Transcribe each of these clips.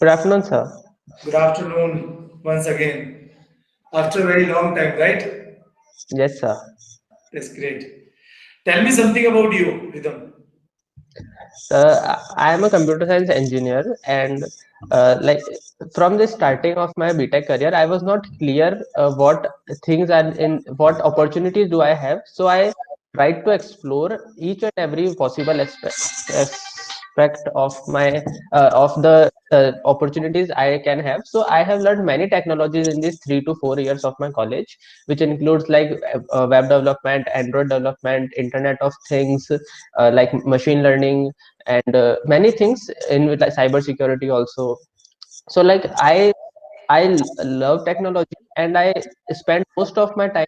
Good afternoon, sir. Good afternoon once again. After a very long time, right? Yes, sir. That's great. Tell me something about you, Rhythm. I am a computer science engineer, and like from the starting of my BTech career, I was not clear what things are in what opportunities do I have. So I tried to explore each and every possible aspect of my of the opportunities I can have. So I have learned many technologies in these 3 to 4 years of my college, which includes like web development, Android development, Internet of Things, like machine learning, and many things in with like cyber security also. So like I love technology, and I spend most of my time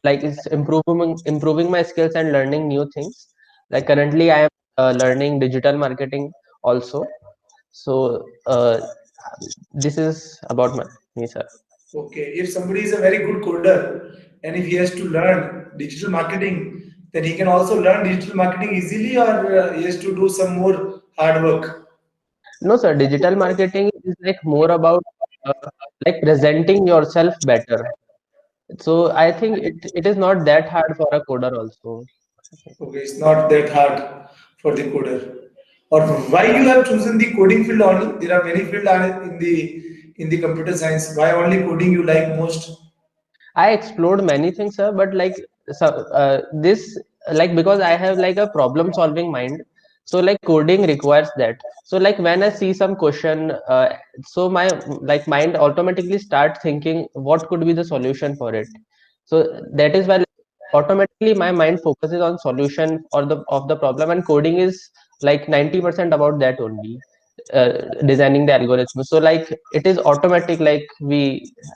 like is improving my skills and learning new things. Like currently I am learning digital marketing also. So this is about me, sir. Okay, if somebody is a very good coder and if he has to learn digital marketing, then he can also learn digital marketing easily, or he has to do some more hard work. No, sir, digital marketing is like more about uh, like presenting yourself better. So I think it is not that hard for a coder also. Okay, it's not that hard for the coder. Or why you have chosen the coding field only? There are many fields in the computer science. Why only coding you like most? I explored many things, sir, but like so, this like because I have like a problem solving mind, so like coding requires that. So like when I see some question, so my like mind automatically start thinking what could be the solution for it. So that is why like, automatically my mind focuses on solution or the of the problem, and coding is like 90% about that only, designing the algorithm. So like it is automatic. Like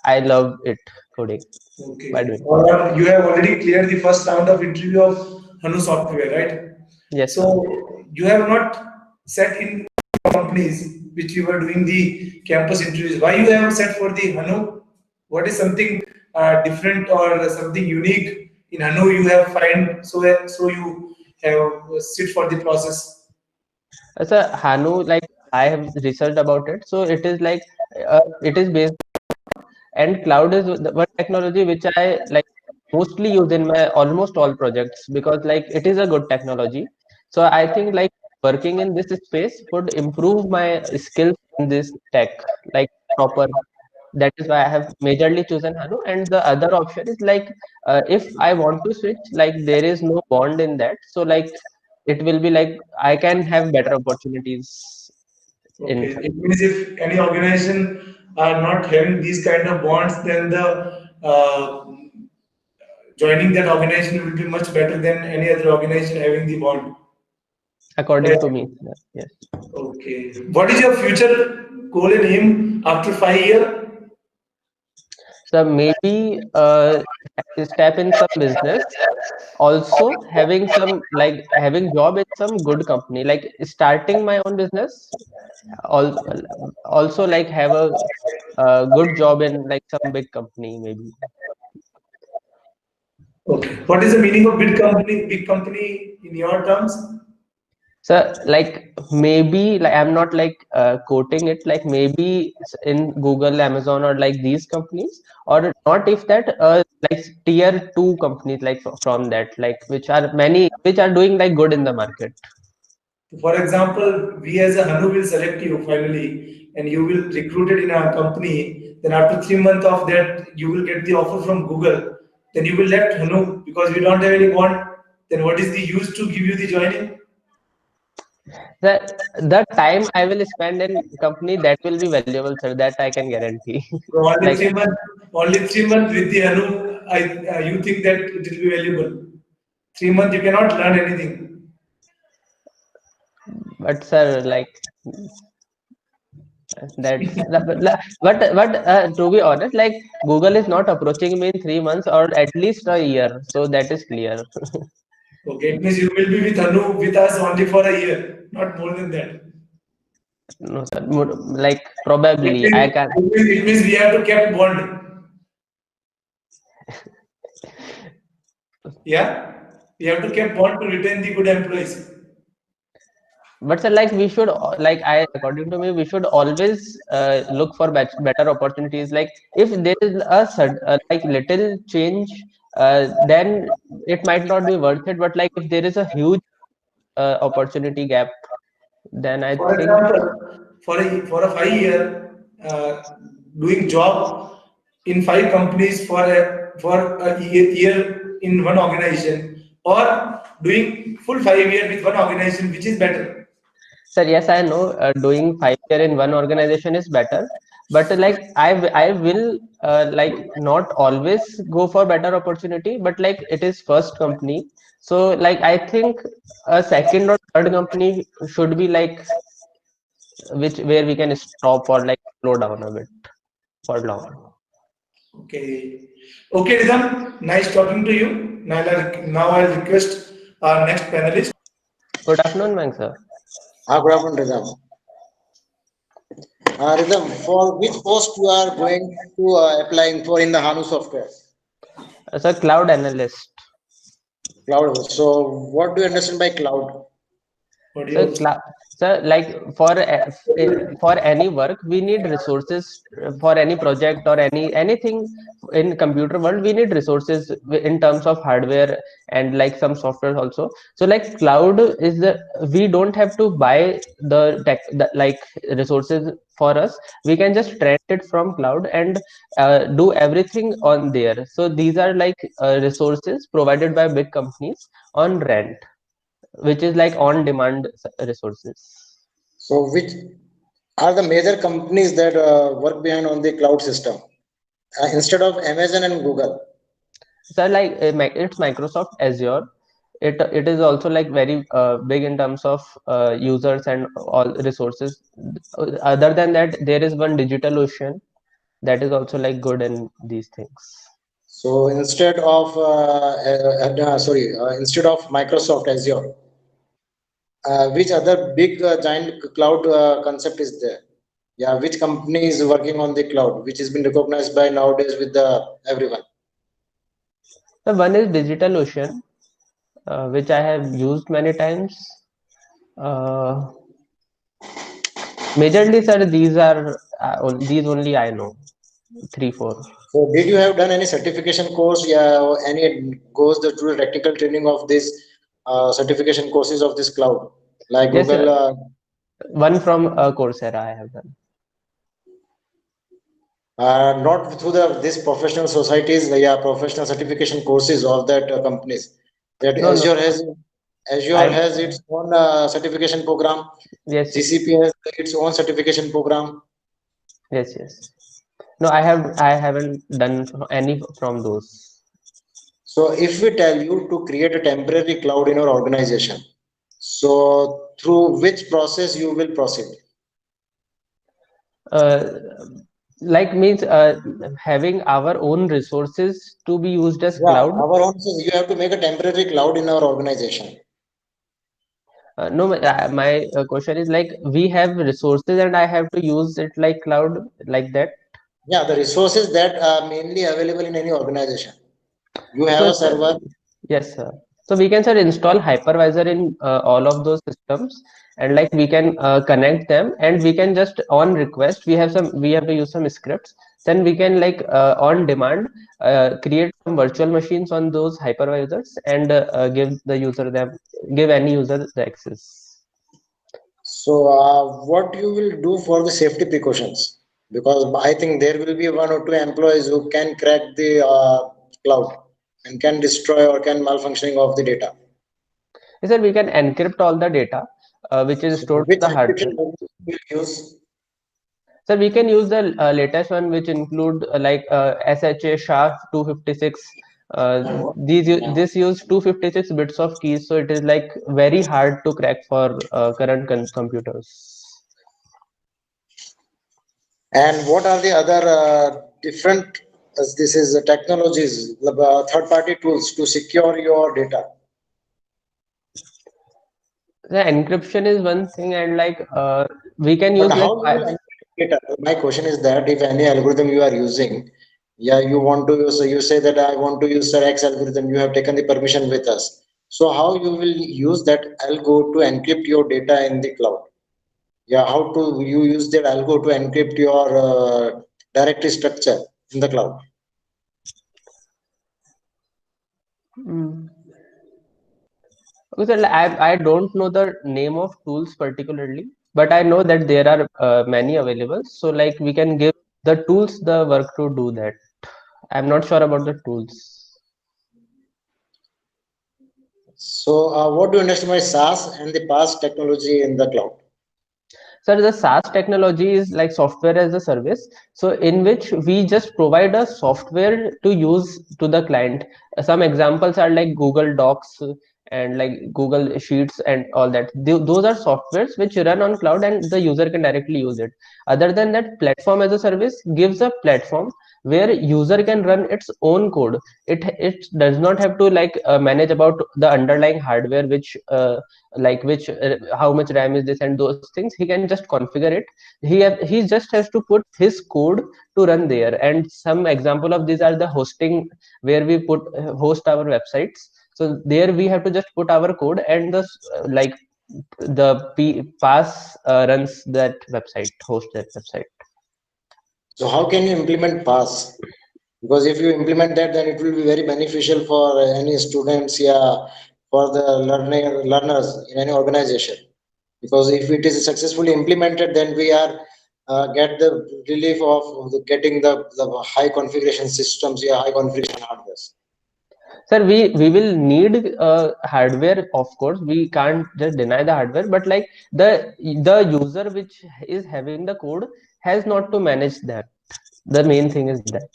I love it coding by Okay. doing. Or you have already cleared the first round of interview of Hanu Software, right? Yes, sir. So you have not set in companies which you were doing the campus interviews. Why you have set for the Hanu? What is something different or something unique in Hanu you have find so you have sit for the process? Sir, Hanu, like I have researched about it. So it is like it is based, and cloud is the one technology which I like mostly use in my almost all projects, because like it is a good technology. So I think like working in this space would improve my skills in this tech, like proper. That is why I have majorly chosen Hanu. And the other option is like if I want to switch, like there is no bond in that. So like it will be like I can have better opportunities in. Okay, it means if any organization are not having these kind of bonds, then the joining that organization will be much better than any other organization having the bond. According Right. to me. Yes. Okay. What is your future goal and aim after 5 years? So maybe step in some business, also having some like having job in some good company, like starting my own business, also like have a good job in like some big company maybe. Okay. What is the meaning of big company? Big company in your terms? So like maybe like I'm not like quoting it, like maybe in Google, Amazon, or like these companies, or not if that like tier two companies, like from that, like which are many which are doing like good in the market. For example, we as a Hanu will select you finally, and you will recruited in our company. Then after 3 months of that, you will get the offer from Google. Then you will left Hanu because we don't have any bond. Then what is the use to give you the joining? The time I will spend in company, that will be valuable, sir. That I can guarantee. So only Like, 3 months, only 3 months with the Hanu, you think that it will be valuable. 3 months you cannot learn anything. but sir, like but to be honest, like Google is not approaching me in 3 months or at least a year, so that is clear. Okay, it means you will be with Hanu with us only for a year, not more than that. No, sir. Like probably I can. It means we have to keep bond. Yeah, we have to keep bond to retain the good employees. But sir, like we should like I according to me we should always look for better opportunities. Like if there is like little change, then it might not be worth it. But like if there is a huge opportunity gap, then I For think. example, for a 5 year doing job in 5 companies for a year in one organization, or doing full 5 year with one organization, which is better? Sir, yes, I know doing 5 year in one organization is better, but like I will like not always go for better opportunity, but like it is first company, so like I think a second or third company should be like which where we can stop or like slow down a bit for long. Okay. Okay, Ridham, nice talking to you. Now I'll request our next panelist. Good afternoon, Mang sir. Good afternoon, Rhythm. Rhythm, for which post you are going to applying for in the HANU software? Sir, cloud analyst. Cloud. So, what do you understand by cloud? What do So, you? so like for any work, we need resources for any project or anything in computer world. We need resources in terms of hardware and like some software also. So, like cloud is the we don't have to buy the like resources for us. We can just rent it from cloud and do everything on there. So, these are like resources provided by big companies on rent, which is like on demand resources. So, which are the major companies that work behind on the cloud system instead of Amazon and Google? So like it's Microsoft Azure. It is also like very big in terms of users and all resources. Other than that, there is one DigitalOcean that is also like good in these things. So, instead of Microsoft Azure, which other big giant cloud concept is there? Yeah, which company is working on the cloud, which has been recognized by nowadays with the everyone? The one is DigitalOcean, which I have used many times. Uh, Majorly, sir, these only I know, three, four. So, did you have done any certification course? Yeah, or any goes the through technical training of this certification courses of this cloud, like Yes, Google? one from Coursera I have done. Not through the this professional societies, yeah, professional certification courses of that companies. That No, no, Azure I has its own certification program. yes, yes, GCP has its own certification program. yes. No, I haven't done any from those. So, if we tell you to create a temporary cloud in your organization, so through which process you will proceed? Uh, like means having our own resources to be used as Yeah, cloud. our own says you have to make a temporary cloud in our organization. No, my question is like we have resources and I have to use it like cloud like that. Yeah, the resources that are mainly available in any organization. You have So a server. yes, sir. So we can sir install hypervisor in all of those systems, and like we can connect them, and we can just on request we have to use some scripts. Then we can like on demand create some virtual machines on those hypervisors and give any user the access. So, what you will do for the safety precautions? Because I think there will be one or two employees who can crack the cloud and can destroy or can malfunctioning of the data. Yes, sir, we can encrypt all the data which is So, stored which on the hard encryption drive. method you will use? So we can use the latest one, which include like SHA SHA-256. This use 256 bits of keys, so it is like very hard to crack for current computers. And what are the other different, as this is technologies, third-party tools to secure your data? The encryption is one thing, and like we can But use like how you will encrypt data? My question is that if any algorithm you are using, yeah, you want to use, so you say that I want to use Sir X algorithm, you have taken the permission with us. So how you will use that algo to encrypt your data in the cloud? Yeah, how to you use that algo to encrypt your directory structure in the cloud? Mm. Because I don't know the name of tools particularly, but I know that there are many available. So like we can give the tools the work to do that. I'm not sure about the tools. So what do you understand by SaaS and the PaaS technology in the cloud? So the SaaS technology is like software as a service. So in which we just provide a software to use to the client. Some examples are like Google Docs and like Google Sheets and all that. Those are softwares which run on cloud and the user can directly use it. Other than that, platform as a service gives a platform where user can run its own code. It does not have to like manage about the underlying hardware which like which how much RAM is this and those things. He can just configure it. He just has to put his code to run there. And some example of these are the hosting, where we put host our websites. So there we have to just put our code, and the like the pass runs that website, host that website. So how can you implement PaaS? Because if you implement that, then it will be very beneficial for any students, yeah, for the learners in any organization. Because if it is successfully implemented, then we are get the relief of getting the high configuration systems, yeah, high configuration hardware. Sir, we will need hardware, of course. We can't just deny the hardware, but like the user which is having the code has not to manage that. The main thing is that.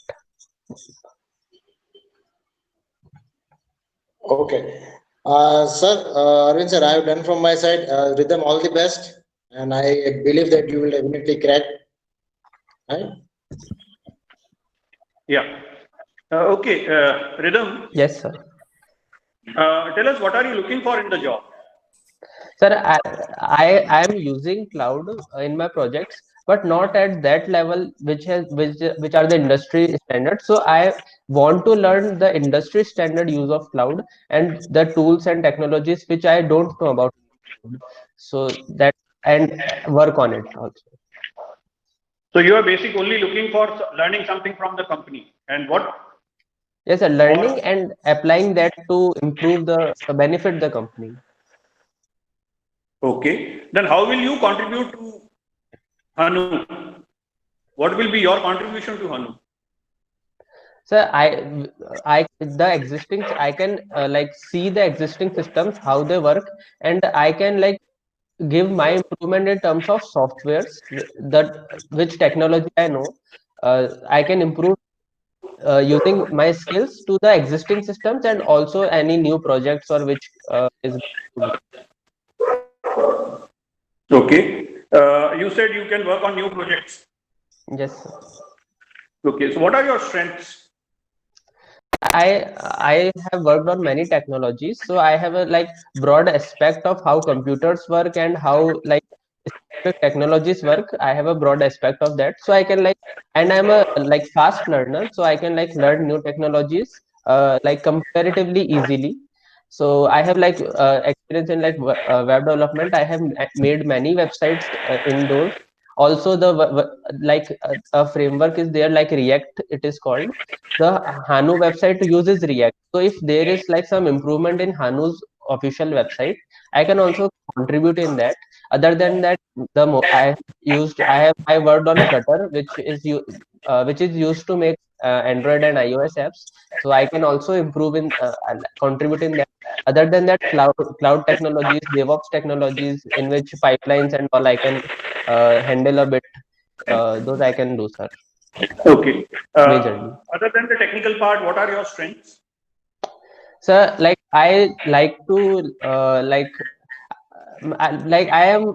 Okay. Sir, Arvind sir, I have done from my side. Rhythm, all the best. And I believe that you will definitely crack. Right? Yeah. Okay. Rhythm, Yes, sir. tell us, what are you looking for in the job? Sir, I am using cloud in my projects, but not at that level which are the industry standards. So I want to learn the industry standard use of cloud and the tools and technologies which I don't know about. So that, and work on it also. So you are basically only looking for learning something from the company, and what? Yes, sir, learning and applying that to improve the benefit the company. Okay. Then how will you contribute to Hanu? What will be your contribution to Hanu? So the existing, I can like see the existing systems, how they work, and I can like give my improvement in terms of softwares that which technology I know. I can improve using my skills to the existing systems and also any new projects or which is. Okay. You said you can work on new projects. Yes, sir. Okay. So what are your strengths? I have worked on many technologies, so I have a like broad aspect of how computers work and how like specific technologies work. I have a broad aspect of that, so I can like, and I'm a like fast learner, so I can like learn new technologies like comparatively easily. So I have like experience in like web development. I have made many websites in those. Also the like a framework is there like React, it is called. The Hanu website uses React. So if there is like some improvement in Hanu's official website, I can also contribute in that. Other than that, I worked on Flutter, which is used to make Android and iOS apps. So I can also improve in contribute in that. Other than that, cloud technologies, DevOps technologies, in which pipelines and all I can handle a bit. Those I can do, sir. Okay. Majorly. Other than the technical part, what are your strengths? So like I like to like I am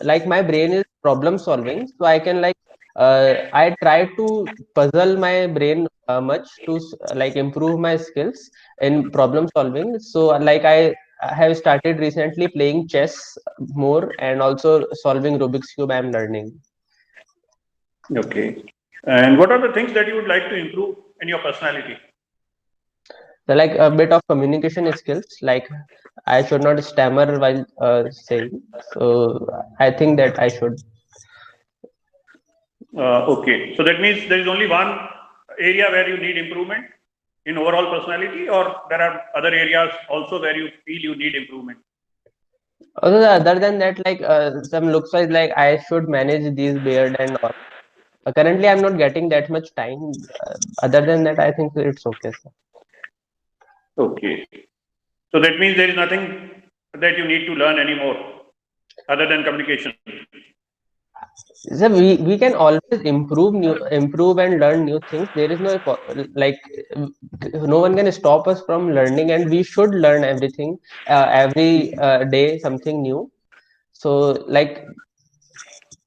like my brain is problem solving, so I can like I try to puzzle my brain much to like improve my skills in problem solving. So like I have started recently playing chess more, and also solving Rubik's cube I am learning. Okay. And what are the things that you would like to improve in your personality? So like a bit of communication skills, like I should not stammer while saying. So I think that I should. Okay, so that means there is only one area where you need improvement in overall personality, or there are other areas also where you feel you need improvement? Also, other than that, like some looks wise, like I should manage these beard and all. Currently, I'm not getting that much time. Other than that, I think it's okay, sir. Okay, so that means there is nothing that you need to learn anymore other than communication. So we can always improve and learn new things. There is no like no one can stop us from learning, and we should learn everything every day something new. So like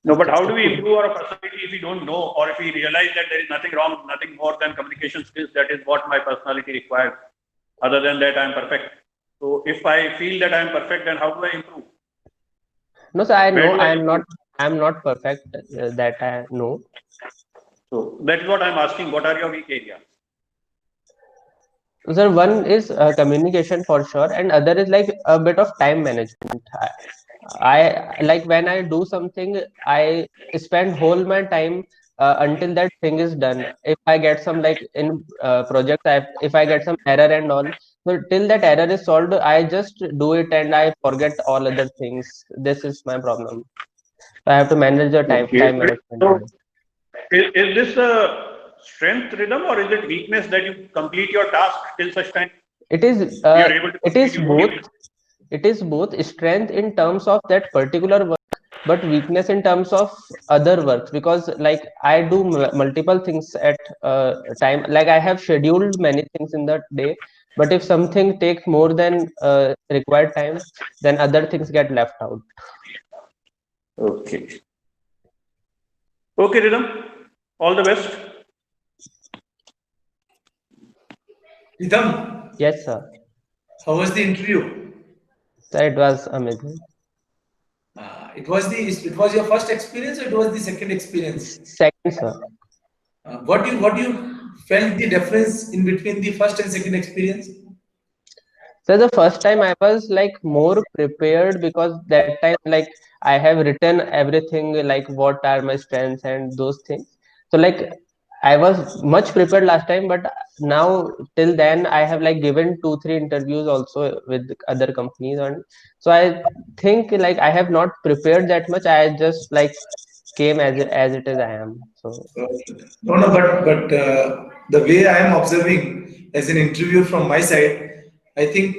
No, but how do we improve our personality if we don't know, or if we realize that there is nothing wrong, nothing more than communication skills? That is what my personality requires. Other than that, I am perfect. So if I feel that I am perfect, then how do I improve? no, so I Where know do I improve? I'm not perfect. That I know. So that is what I am asking. What are your weak areas? So one is communication for sure, and other is like a bit of time management. I like when I do something, I spend whole my time until that thing is done. If I get some like in projects, if I get some error and all, so till that error is solved, I just do it and I forget all other things. This is my problem. I have to manage the Okay. time management. So is this a strength rhythm, or is it weakness that you complete your task till such time It is you are able to complete your both. work? It is both strength in terms of that particular work, but weakness in terms of other works, because like I do multiple things at time. Like I have scheduled many things in the day, but if something takes more than required time, then other things get left out. Okay. Okay, Rhythm. All the best. Rhythm, Yes, sir. how was the interview? So it was amazing. It was your first experience or it was the second experience? Second, sir. What you felt the difference in between the first and second experience? So the first time I was like more prepared, because that time like I have written everything, like what are my strengths and those things. So like I was much prepared last time, but now till then I have like given 2 3 interviews also with other companies, and so I think like I have not prepared that much. I just like came as it is I am. So No, no, but the way I am observing as an interviewer from my side, I think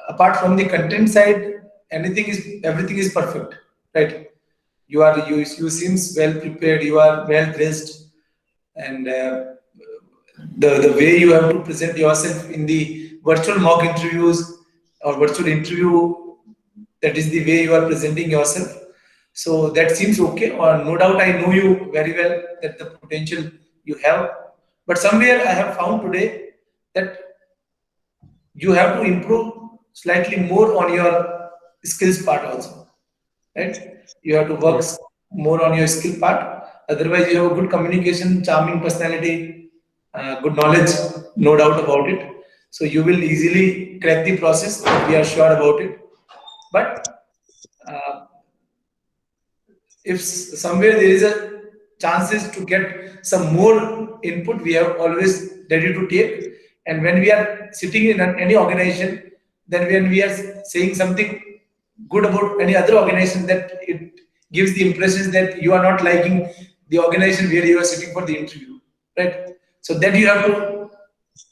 apart from the content side, everything is perfect, right? You seems well prepared, you are well dressed, and the way you have to present yourself in the virtual mock interviews or virtual interview, that is the way you are presenting yourself. So that seems okay, or no doubt I know you very well, that the potential you have, but somewhere I have found today that you have to improve slightly more on your skills part also, right? You have to work yes, more on your skill part. Otherwise, you have a good communication, charming personality, good knowledge, no doubt about it. So you will easily crack the process. We are sure about it. But uh, if somewhere there is a chances to get some more input, we are always ready to take. And when we are sitting in any organization, then when we are saying something good about any other organization, that it gives the impression that you are not liking the organization where you are sitting for the interview, right? So that you have to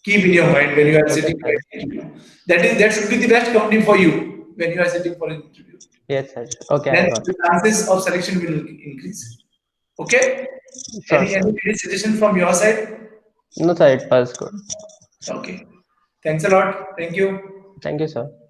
keep in your mind when you are okay, sitting for sir. an interview. That should be the best company for you when you are sitting for an interview. Yes, sir. Okay, I Then got the chances of selection will increase. Okay? it. Sure, sir. Any suggestion from your side? No, sir, it was good. Okay. Thanks a lot. Thank you. Thank you, sir.